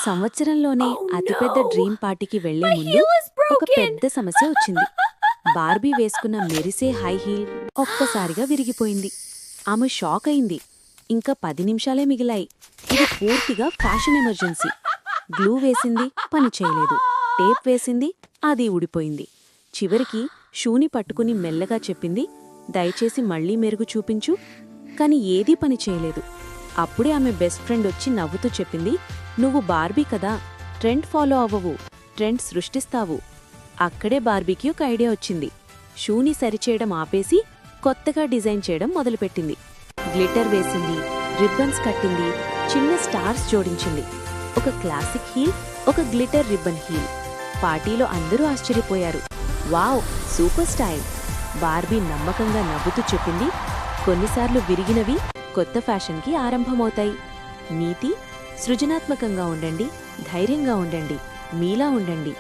సంవత్సరంలోనే అతిపెద్ద డ్రీమ్ పార్టీకి వెళ్లే ముందు ఒక పెద్ద సమస్య వచ్చింది. బార్బీ వేసుకున్న మెరిసే హై హీల్ ఒక్కసారిగా విరిగిపోయింది. ఆమె షాక్ అయింది. ఇంకా 10 నిమిషాలే మిగిలాయి. ఇది పూర్తిగా ఫ్యాషన్ ఎమర్జెన్సీ. గ్లూ వేసింది, పని చేయలేదు. టేప్ వేసింది, అది ఊడిపోయింది. చివరికి షూని పట్టుకుని మెల్లగా చెప్పింది, దయచేసి మళ్లీ మెరుగు చూపించు. కాని ఏదీ పని చేయలేదు. అప్పుడే ఆమె బెస్ట్ ఫ్రెండ్ వచ్చి నవ్వుతూ చెప్పింది, నువ్వు బార్బీ కదా, ట్రెండ్ ఫాలో అవ్వవు, ట్రెండ్ సృష్టిస్తావు. అక్కడే బార్బీకి ఒక ఐడియా వచ్చింది. షూని సరిచేయడం ఆపేసి కొత్తగా డిజైన్ చేయడం మొదలుపెట్టింది. గ్లిటర్ వేసింది, రిబ్బన్స్ కట్టింది, చిన్న స్టార్స్ జోడించింది. ఒక క్లాసిక్ హీల్, ఒక గ్లిటర్ రిబ్బన్ హీల్. పార్టీలో అందరూ ఆశ్చర్యపోయారు. Wow, super style! బార్బీ నమ్మకంగా నవ్వుతూ చెప్పింది, కొన్నిసార్లు విరిగినవి కొత్త ఫ్యాషన్కి ఆరంభమవుతాయి. నీతి: సృజనాత్మకంగా ఉండండి, ధైర్యంగా ఉండండి, మీలా ఉండండి.